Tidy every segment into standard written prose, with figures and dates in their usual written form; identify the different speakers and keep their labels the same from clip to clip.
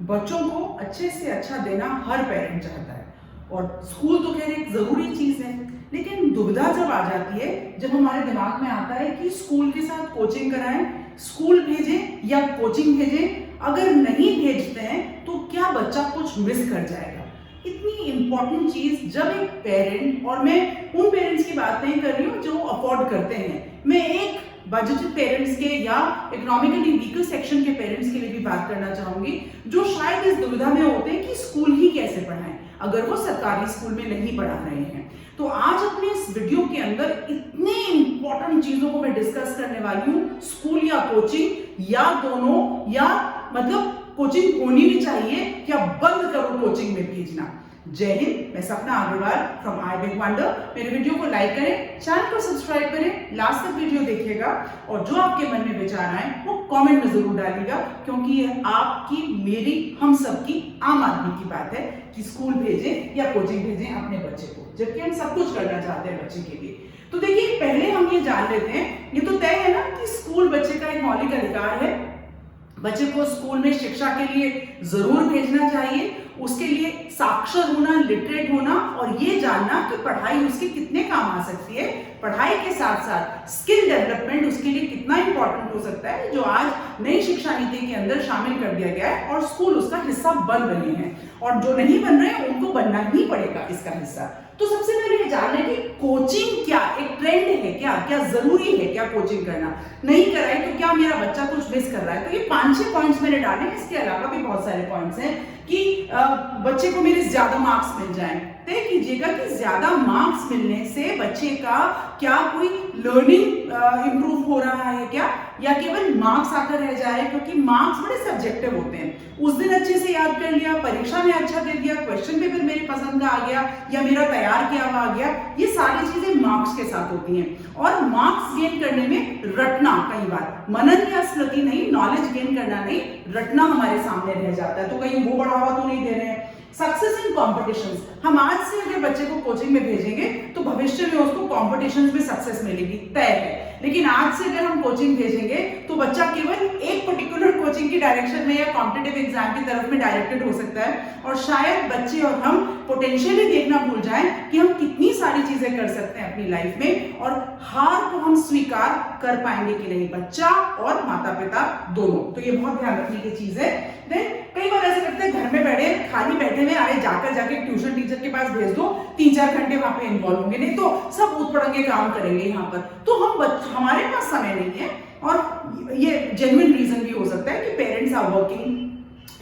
Speaker 1: बच्चों को अच्छे से अच्छा देना हर पेरेंट चाहता है और स्कूल तो खैर एक जरूरी चीज है, लेकिन दुविधा जब आ जाती है, जब हमारे दिमाग में आता है कि स्कूल के साथ कोचिंग कराएं, स्कूल भेजें या कोचिंग भेजें। अगर नहीं भेजते हैं तो क्या बच्चा कुछ मिस कर जाएगा? इतनी इंपॉर्टेंट चीज जब एक पेरेंट, और मैं उन पेरेंट्स की बात नहीं कर रही हूँ जो अफोर्ड करते हैं, मैं एक बजटेड पेरेंट्स के या इकोनॉमिकली वीकर सेक्शन के पेरेंट्स के लिए भी बात करना चाहूंगी, जो शायद इस दुविधा में होते हैं कि स्कूल ही कैसे पढ़ाएं अगर वो सरकारी स्कूल में नहीं पढ़ा रहे हैं। तो आज अपने इस वीडियो के अंदर इतने इंपॉर्टेंट चीजों को मैं डिस्कस करने वाली हूँ, स्कूल या कोचिंग या दोनों, या मतलब कोचिंग होनी भी चाहिए या बंद करो कोचिंग में भेजना। जय हिंद, मैं Sapna Agarwal from I big wonder. मेरे वीडियो को लाइक करें, चैनल को सब्सक्राइब करें, लास्ट तक वीडियो देखिएगा और जो आपके मन में विचार आए वो कमेंट में जरूर डालिएगा, क्योंकि ये आपकी, मेरी, हम सबकी आम आदमी की बात है कि स्कूल भेजें या कोचिंग भेजें अपने बच्चे को, जबकि हम सब कुछ करना चाहते हैं बच्चे के लिए। तो देखिए, पहले हम ये जान लेते हैं, ये तो तय है ना कि स्कूल बच्चे का एक मौलिक अधिकार है, बच्चे को स्कूल में शिक्षा के लिए जरूर भेजना चाहिए, उसके लिए साक्षर होना, लिटरेट होना और ये जानना कि पढ़ाई उसके कितने काम आ सकती है, पढ़ाई के साथ साथ स्किल डेवलपमेंट उसके लिए कितना इंपॉर्टेंट हो सकता है, जो आज नई शिक्षा नीति के अंदर शामिल कर दिया गया है और स्कूल उसका हिस्सा बन रहे हैं, और जो नहीं बन रहे हैं उनको बनना ही पड़ेगा इसका हिस्सा। तो सबसे पहले ये जान लें कि कोचिंग क्या एक ट्रेंड है, क्या जरूरी है क्या कोचिंग करना? नहीं कराई तो क्या मेरा बच्चा कुछ मिस कर रहा है? तो ये 5-6 पॉइंट्स मैंने डाले, इसके अलावा भी बहुत सारे पॉइंट्स हैं कि बच्चे को मेरे ज्यादा मार्क्स मिल जाएं। तय कीजिएगा कि ज्यादा मार्क्स मिलने से बच्चे का क्या कोई लर्निंग इंप्रूव हो रहा है क्या, या केवल मार्क्स आकर रह जाए, क्योंकि मार्क्स बड़े सब्जेक्टिव होते हैं। उस दिन अच्छे से याद कर लिया, परीक्षा में अच्छा दे दिया, क्वेश्चन पेपर मेरी पसंद का आ गया या मेरा तैयार किया हुआ आ गया, ये सारी चीजें मार्क्स के साथ होती हैं। और मार्क्स गेन करने में रटना, कई बार मनन या स्मृति नहीं, नॉलेज गेन करना नहीं, रटना हमारे सामने रह जाता है, तो कहीं वो बढ़ावा तो नहीं दे रहे हैं। सक्सेस इन कॉम्पिटिशंस, हम आज से अगर बच्चे को कोचिंग में भेजेंगे तो भविष्य में उसको कॉम्पिटिशंस में सक्सेस मिलेगी, तय है। लेकिन आज से अगर हम कोचिंग भेजेंगे तो बच्चा केवल एक पर्टिकुलर कोचिंग की डायरेक्शन में या कॉम्पिटिटिव एग्जाम की तरफ में डायरेक्टेड हो सकता है, और शायद बच्चे और हम पोटेंशियली देखना भूल जाएं कि हम कितनी सारी चीजें कर सकते हैं अपनी लाइफ में, और हार को हम स्वीकार कर पाएंगे कि नहीं, बच्चा और माता पिता दोनों। तो ये बहुत ध्यान रखने की चीज है। देन कई बार ऐसा लगता है घर में बैठे खाली बैठे हुए, अरे जाके ट्यूशन टीचर के पास भेज दो, 3-4 घंटे वहां पे इन्वॉल्व होंगे, नहीं तो सब ऊट पड़ंगे काम करेंगे यहाँ पर, तो हमारे पास समय नहीं है। और ये जेन्युइन रीजन भी हो सकता है कि पेरेंट्स आर वर्किंग,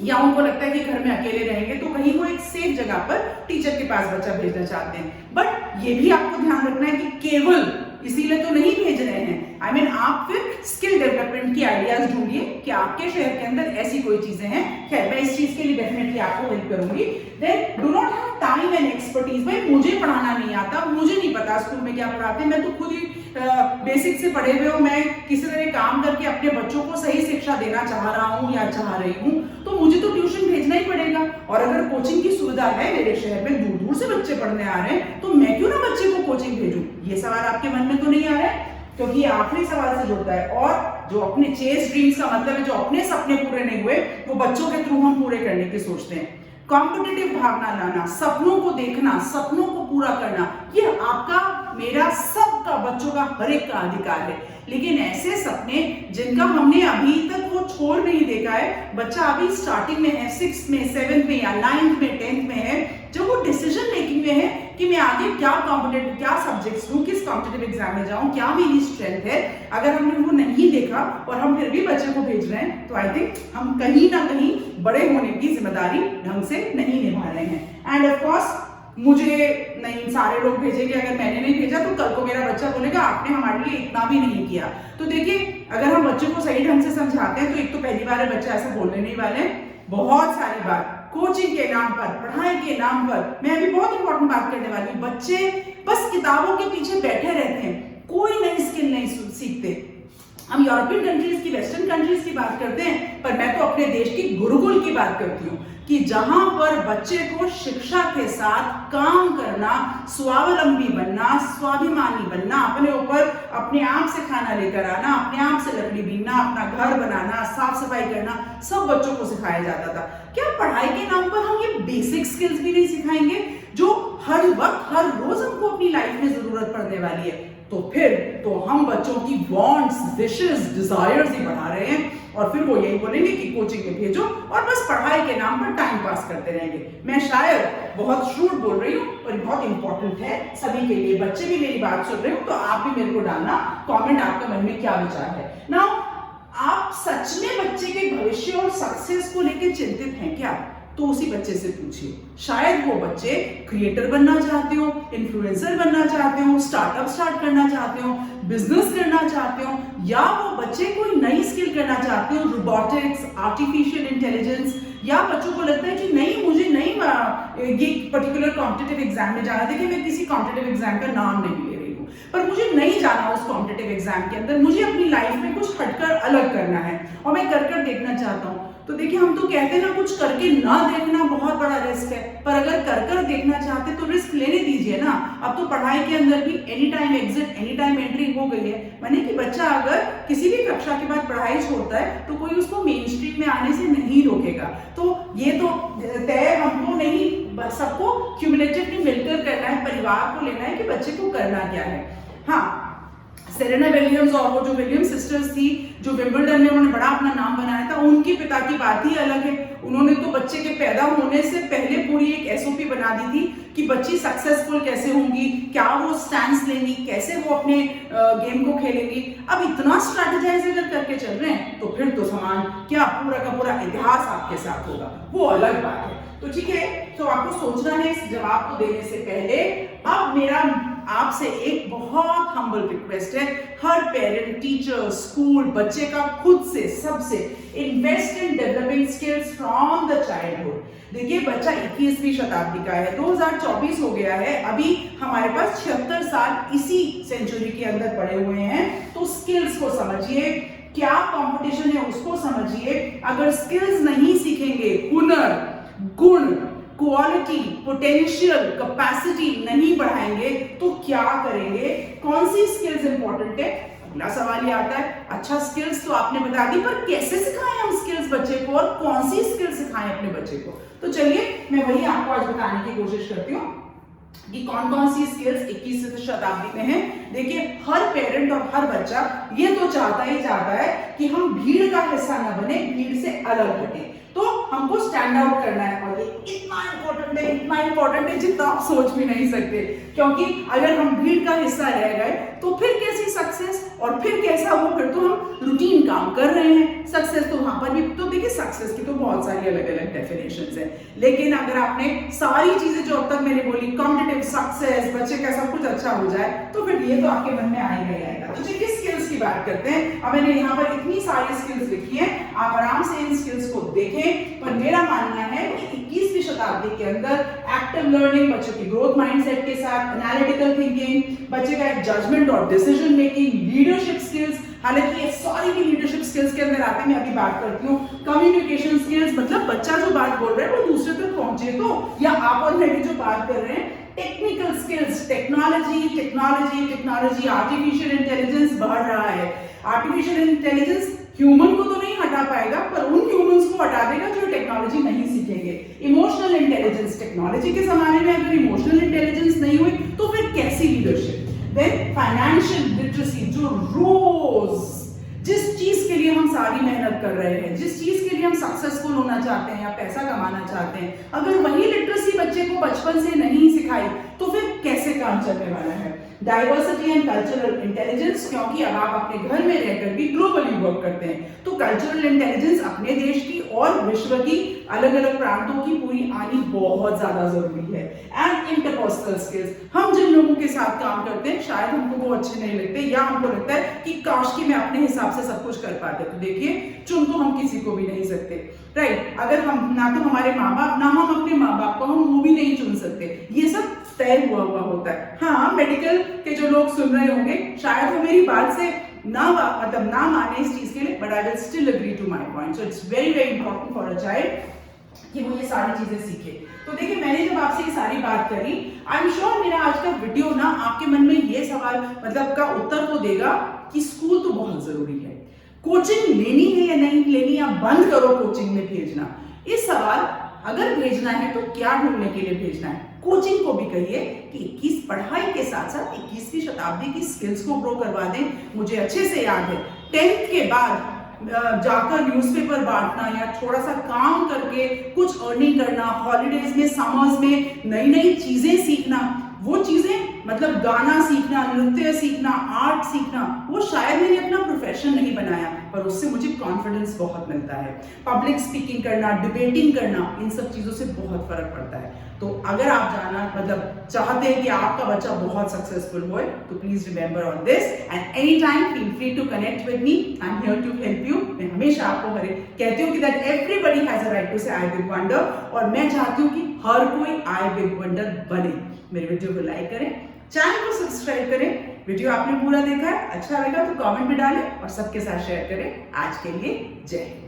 Speaker 1: या उनको लगता है कि घर में अकेले रहेंगे तो कहीं वो एक सेफ जगह पर टीचर के पास बच्चा भेजना चाहते हैं। बट ये भी आपको ध्यान रखना है कि केवल इसीलिए तो नहीं भेज रहे हैं, I mean, आप फिर स्किल डेवलपमेंट की आइडियाज ढूंढिए कि आपके शहर के अंदर ऐसी कोई चीजें हैं। खैर, मैं इस चीज के लिए डेफिनेटली आपको हेल्प करूंगी। Then do not have time and expertise, भाई मुझे पढ़ाना नहीं आता, मुझे नहीं पता स्कूल में क्या पढ़ाते हैं, मैं तो खुद ही बेसिक से पढ़े हुए हूँ, मैं किसी तरह काम करके अपने बच्चों को सही शिक्षा देना चाह रहा हूँ या चाह रही हूँ, तो मुझे तो ट्यूशन भेजना ही पड़ेगा। और अगर कोचिंग की सुविधा है, मेरे शहर में दूर दूर से बच्चे पढ़ने आ रहे हैं, तो मैं क्यों ना बच्चे को कोचिंग भेजूं? ये सवाल आपके मन में तो नहीं आ रहा है, क्योंकि ये आखिरी सवाल से जुड़ता है। और जो अपने चेस ड्रीम्स का मतलब है, जो अपने सपने पूरे नहीं हुए वो बच्चों के थ्रू हम पूरे करने की सोचते हैं। कॉम्पिटिटिव भावना लाना, सपनों को देखना, सपनों को पूरा करना, ये आपका, मेरा, सबका, बच्चों का, हर एक का अधिकार है। लेकिन ऐसे सपने जिनका हमने अभी तक वो छोड़ नहीं देखा है, बच्चा अभी स्टार्टिंग में है, 6th में, 7th में या 9th में, 10th में है, जब वो डिसीजन मेकिंग में है कि मैं आगे क्या कॉम्पिटिटिव, क्या सब्जेक्ट्स लूं, किस कॉम्पिटिटिव एग्जाम में जाऊं, क्या मेरी स्ट्रेंथ है, अगर हमने वो नहीं देखा और हम फिर भी बच्चे को भेज रहे हैं, तो आई थिंक हम कहीं ना कहीं बड़े होने की जिम्मेदारी ढंग से नहीं निभा रहे हैं। एंड ऑफ कोर्स मुझे नहीं, सारे लोग भेजेंगे, अगर मैंने नहीं भेजा तो कल को मेरा बच्चा बोलेगा आपने हमारे लिए इतना भी नहीं किया। तो देखिए, अगर हम बच्चे को सही ढंग से समझाते हैं तो एक तो पहली बार है बच्चे ऐसा बोलने नहीं वाले, बहुत सारी बात कोचिंग के नाम पर, पढ़ाई के नाम पर। मैं अभी बहुत इंपॉर्टेंट बात करने वाली हूँ, बच्चे बस किताबों के पीछे बैठे रहते हैं, कोई नई स्किल नहीं सीखते। हम यूरोपियन कंट्रीज की, वेस्टर्न कंट्रीज की बात करते हैं, पर मैं तो अपने देश की गुरुकुल की बात करती हूँ कि जहां पर बच्चे को शिक्षा के साथ काम करना, स्वावलंबी बनना, स्वाभिमानी बनना, अपने ऊपर अपने आप से खाना लेकर आना, अपने आप से लकड़ी बीनना, अपना घर बनाना, साफ सफाई करना, सब बच्चों को सिखाया जाता था। क्या पढ़ाई के नाम पर हम ये बेसिक स्किल्स भी नहीं सिखाएंगे जो हर वक्त, हर रोज हमको अपनी लाइफ में जरूरत पड़ने वाली है? तो फिर तो हम बच्चों की वांट्स, विशेस, डिजायर्स ही बढ़ा रहे हैं, और फिर वो यही बोलेंगे कि कोचिंग में भेजो और बस पढ़ाई के नाम पर टाइम पास करते रहेंगे। मैं शायद बहुत श्रूड बोल रही हूँ, पर बहुत इंपॉर्टेंट है सभी के लिए। बच्चे भी मेरी बात सुन रहे हो तो आप भी मेरे को डालना कमेंट, आपके मन में क्या विचार है। नाउ, आप सच में बच्चे के भविष्य और सक्सेस को लेकर चिंतित हैं क्या? तो उसी बच्चे से पूछिए। शायद वो बच्चे क्रिएटर बनना चाहते हो, इन्फ्लुएंसर बनना चाहते हो, स्टार्टअप स्टार्ट करना चाहते हो, बिजनेस करना चाहते हो, या वो बच्चे कोई नई स्किल करना चाहते हो, रोबोटिक्स, आर्टिफिशियल इंटेलिजेंस, या बच्चों को लगता है कि नहीं, मुझे नहीं ये पर्टिकुलर कॉम्पिटिटिव एग्जाम में जाना। देखिए, मैं किसी कॉम्पिटिटिव एग्जाम का नाम नहीं ले रही हूँ, पर मुझे नहीं जाना उस कॉम्पिटिटिव एग्जाम के अंदर, मुझे अपनी लाइफ में कुछ हटकर अलग करना है और मैं कर देखना चाहता हूँ। तो देखिए, हम तो कहते हैं ना, कुछ करके ना देखना बहुत बड़ा रिस्क है, पर अगर कर देखना चाहते तो रिस्क लेने दीजिए ना। अब तो पढ़ाई के अंदर भी any time exit, any time entry हो गई है। माने कि बच्चा अगर किसी भी कक्षा के बाद पढ़ाई छोड़ता है तो कोई उसको मेन स्ट्रीम में आने से नहीं रोकेगा। तो ये तो तय हमको नहीं, सबको क्यूमुलेटिवली मिलकर करना है, परिवार को लेना है कि बच्चे को करना क्या है। हाँ, सेरेना विलियम्स और वो जो विलियम्स सिस्टर्स थी जो विंबलडन में उन्होंने बड़ा अपना नाम बनाया था, उनके पिता की बात ही अलग है। उन्होंने तो बच्चे के पैदा होने से पहले पूरी एक एसओपी बना दी थी कि बच्ची सक्सेसफुल कैसे होंगी, क्या वो स्टैंड्स लेंगी, कैसे वो अपने गेम को खेलेंगी। अब इतना स्ट्रैटेजाइज अगर करके चल रहे हैं तो फिर तो समान क्या पूरा का पूरा इतिहास आपके साथ होगा, वो अलग बात है। तो ठीक है, तो आपको सोचना है इस जवाब को देने से पहले। अब मेरा आपसे एक बहुत हम्बल रिक्वेस्ट है, हर पेरेंट, टीचर, स्कूल, बच्चे का खुद से सबसे invest in developing skills from the childhood. देखिए, बच्चा 21वीं शताब्दी का है, 2024 हो गया है, अभी हमारे पास 76 साल इसी सेंचुरी के अंदर पड़े हुए हैं। तो स्किल्स को समझिए, क्या कंपटीशन है उसको समझिए। अगर स्किल्स नहीं सीखेंगे, हुनर, गुण, क्वालिटी, पोटेंशियल, कैपेसिटी नहीं बढ़ाएंगे तो क्या करेंगे? कौन सी स्किल्स इंपॉर्टेंट है? अगला सवाल ये आता है, अच्छा स्किल्स तो आपने बता दी, पर कैसे सिखाएं हम स्किल्स बच्चे को, और कौन सी स्किल्स सिखाएं अपने बच्चे को? तो चलिए, मैं वही आपको आज बताने की कोशिश करती हूँ कि कौन कौन सी स्किल्स 21वीं शताब्दी में है। देखिए, हर पेरेंट और हर बच्चा ये तो चाहता ही चाहता है कि हम भीड़ का हिस्सा न बने, भीड़ से अलग हटे। तो हमको स्टैंड आउट करना है, और ये इतना इंपॉर्टेंट है जितना आप सोच भी नहीं सकते। क्योंकि अगर हम भीड़ का हिस्सा रह गए तो फिर कैसी सक्सेस, और फिर कैसा हो, फिर तो हम रूटीन काम कर रहे हैं। सक्सेस तो वहां पर भी, तो देखिए सक्सेस की तो बहुत सारी अलग अलग डेफिनेशंस है, लेकिन अगर आपने सारी चीजें जो अब तक मैंने बोली, कॉम्पिटिटिव सक्सेस, बच्चे का सब कुछ अच्छा हो जाए, तो फिर ये तो आपके मन में आएगा ही आएगा। तो चलिए स्किल्स की बात करते हैं। अब मैंने यहाँ पर इतनी सारी स्किल्स लिखी है, आप आराम से इन स्किल्स को देखें। पर मेरा मानना है कि 21वीं शताब्दी के अंदर एक्टिव लर्निंग, बच्चों की ग्रोथ माइंडसेट के साथ, एनालिटिकल थिंकिंग, बच्चे का एक जजमेंट और डिसीजन मेकिंग, लीडरशिप स्किल्स, हालांकि ये सारी की लीडरशिप स्किल्स के अंदर आते हैं, मैं अभी बात करती हूँ कम्युनिकेशन स्किल्स, मतलब बच्चा जो बात बोल रहा है वो दूसरे तक पहुंचे तो, या आप और मैं भी जो बात कर रहे हैं। Technical skills, technology, artificial intelligence बढ़ रहा है। आर्टिफिशियल इंटेलिजेंस ह्यूमन को तो नहीं हटा पाएगा, पर उन ह्यूमंस को हटा देगा जो टेक्नोलॉजी नहीं सीखेंगे। इमोशनल इंटेलिजेंस, टेक्नोलॉजी के जमाने में अगर इमोशनल इंटेलिजेंस नहीं हुई तो फिर कैसी लीडरशिप? देन फाइनेंशियल लिटरेसी, जो रोज जिस चीज के लिए हम सारी मेहनत कर रहे हैं, जिस चीज के लिए हम सक्सेसफुल होना चाहते हैं या पैसा कमाना चाहते हैं, अगर वही लिटरेसी बच्चे को बचपन से नहीं सिखाई तो फिर कैसे काम चलने वाला है? डाइवर्सिटी एंड कल्चरल इंटेलिजेंस, क्योंकि अब आप अपने घर में रहकर भी ग्लोबली वर्क करते हैं, तो कल्चरल इंटेलिजेंस अपने देश की और विश्व की अलग अलग प्रांतों की पूरी आनी बहुत ज्यादा जरूरी है। एंड इंटरपर्सनल स्किल्स, हम जिन लोगों के साथ काम करते हैं शायद हमको वो अच्छे नहीं लगते, या हमको लगता है कि काश कि मैं अपने हिसाब से सब कुछ कर पाते। तो देखिए, चुन तो हम किसी को भी नहीं सकते, राइट? अगर हम ना तो हमारे माँ बाप, ना हम अपने माँ बाप को, हम वो भी नहीं चुन सकते, ये सब तय हुआ होता है। हाँ, मेडिकल के जो लोग सुन रहे होंगे शायद वो मेरी बात से मतलब ना माने इस चीज के लिए, but I will still agree to my point. So it's very very important for a child कि वो ये सारी चीजें सीखे. तो देखिए, मैंने जब आपसे ये सारी बात करी, आई एम श्योर मेरा आज का वीडियो ना आपके मन में ये सवाल मतलब का उत्तर तो देगा कि स्कूल तो बहुत जरूरी है, कोचिंग लेनी है या नहीं लेनी, या बंद करो कोचिंग में भेजना. इस सवाल अगर भेजना है तो क्या ढूंढने के लिए भेजना है? कोचिंग को भी कहिए कि 21 पढ़ाई के साथ साथ 21वीं शताब्दी की स्किल्स को ग्रो करवा दें. मुझे अच्छे से याद है 10th के बाद जाकर न्यूज़पेपर बांटना या थोड़ा सा काम करके कुछ अर्निंग करना, हॉलीडेज में समर्स में नई नई चीजें सीखना, वो चीजें मतलब गाना सीखना, नृत्य सीखना, आर्ट सीखना, वो शायद मैंने अपना प्रोफेशन नहीं बनाया, पर उससे मुझे कॉन्फिडेंस बहुत मिलता है. पब्लिक स्पीकिंग करना, डिबेटिंग करना, इन सब चीजों से बहुत फर्क पड़ता है. तो अगर आप जाना मतलब चाहते हैं कि आपका बच्चा बहुत सक्सेसफुल हो, तो please remember on this and any time feel free to connect with me. I am here to help you. मैं हमेशा आपको कहती हूँ कि that everybody has a right to say I big wonder, और मैं चाहती हूँ कि हर कोई आई बिग वंडर बने. मेरे वीडियो को लाइक करें, चैनल को सब्सक्राइब करें. वीडियो आपने पूरा देखा है, अच्छा लगा तो कमेंट में डालें और सबके साथ शेयर करें. आज के लिए जय हिंद.